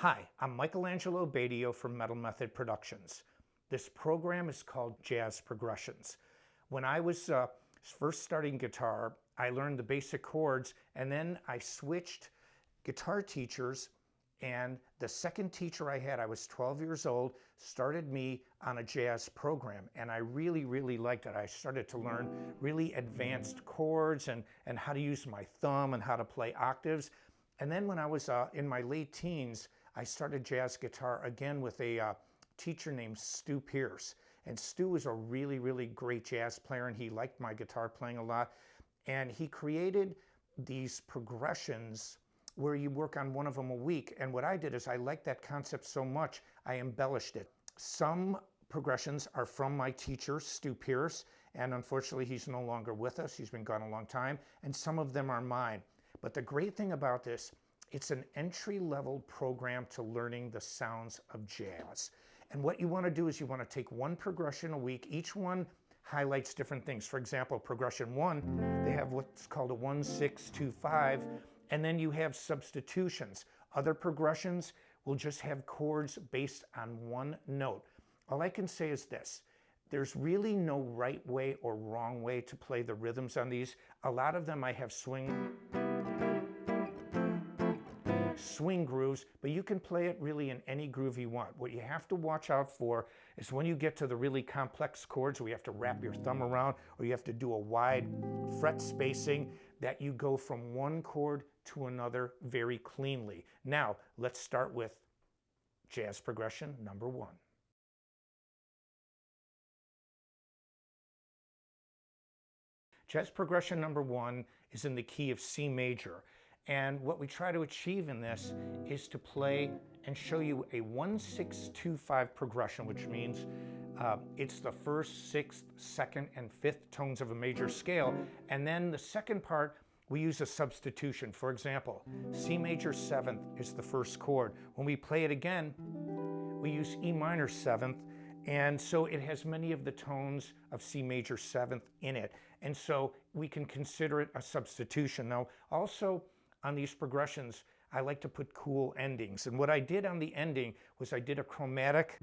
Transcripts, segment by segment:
Hi, I'm Angelo Batio from Metal Method Productions. This program is called Jazz Progressions. When I was first starting guitar, I learned the basic chords, and then I switched guitar teachers, and the second teacher I had, I was 12 years old, started me on a jazz program, and I really liked it. I started to learn really advanced chords and how to use my thumb and how to play octaves. And then when I was in my late teens, I started jazz guitar again with a teacher named Stu Pierce. And Stu was a really great jazz player, and he liked my guitar playing a lot. And he created these progressions where you work on one of them a week. And what I did is I liked that concept so much, I embellished it. Some progressions are from my teacher, Stu Pierce, and unfortunately he's no longer with us. He's been gone a long time. And some of them are mine. But the great thing about this, it's an entry-level program to learning the sounds of jazz. And what you want to do is you want to take one progression a week. Each one highlights different things. For example, progression 1, they have what's called a 1-6-2-5, and then you have substitutions. Other progressions will just have chords based on one note. All I can say is this: there's really no right way or wrong way to play the rhythms on these. A lot of them I have swing grooves, but you can play it really in any groove you want. What you have to watch out for is when you get to the really complex chords where you have to wrap your thumb around or you have to do a wide fret spacing, that you go from one chord to another very cleanly. Now, let's start with jazz progression number 1. Jazz progression number 1 is in the key of C major. And what we try to achieve in this is to play and show you a 1-6-2-5 progression, which means it's the first, sixth, second, and fifth tones of a major scale. And then the second part, we use a substitution. For example, C major 7th is the first chord. When we play it again, we use E minor 7th. And so it has many of the tones of C major 7th in it. And so we can consider it a substitution. Now, also, on these progressions, I like to put cool endings. And what I did on the ending was I did a chromatic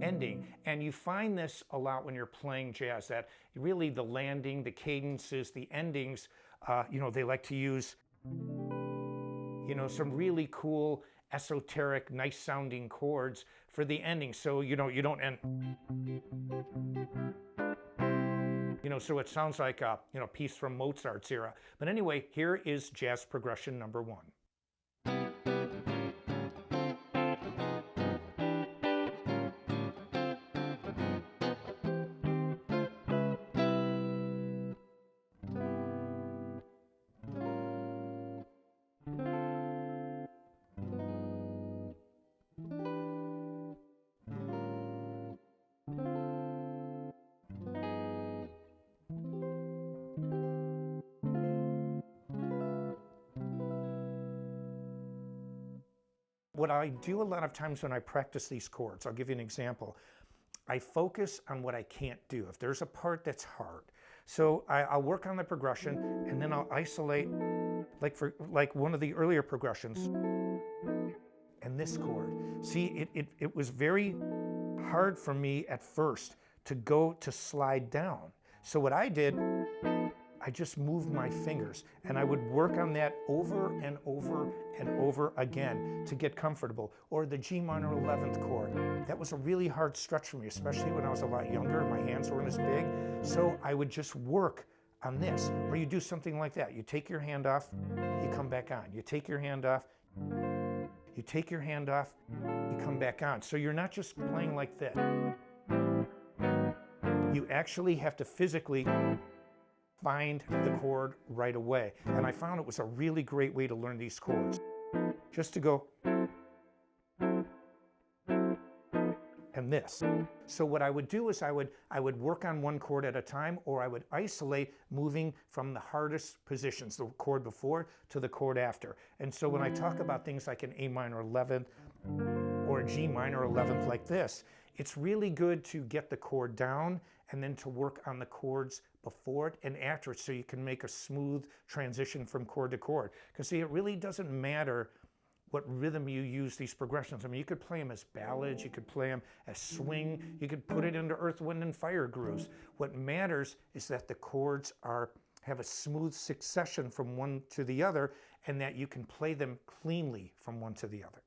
ending. And you find this a lot when you're playing jazz, that really the landing, the cadences, the endings, they like to use, some really cool, esoteric, nice sounding chords for the ending. So, you don't end. So it sounds like a piece from Mozart's era. But anyway, here is jazz progression number 1. What I do a lot of times when I practice these chords, I'll give you an example. I focus on what I can't do. If there's a part that's hard, so I'll work on the progression and then I'll isolate, like one of the earlier progressions, and this chord. See, it was very hard for me at first to slide down. So what I did, I just moved my fingers, and I would work on that over and over and over again to get comfortable. Or the G minor 11th chord. That was a really hard stretch for me, especially when I was a lot younger and my hands weren't as big. So I would just work on this. Or you do something like that. You take your hand off, you come back on. You take your hand off, you take your hand off, you come back on. So you're not just playing like that. You actually have to physically find the chord right away. And I found it was a really great way to learn these chords. Just to go and this. So what I would do is I would work on one chord at a time, or I would isolate, moving from the hardest positions, the chord before to the chord after. And so when I talk about things like an A minor 11th or a G minor 11th like this, it's really good to get the chord down and then to work on the chords before it and after it so you can make a smooth transition from chord to chord. Because see, it really doesn't matter what rhythm you use these progressions. I mean, you could play them as ballads, you could play them as swing, you could put it into earth, wind, and fire grooves. What matters is that the chords have a smooth succession from one to the other, and that you can play them cleanly from one to the other.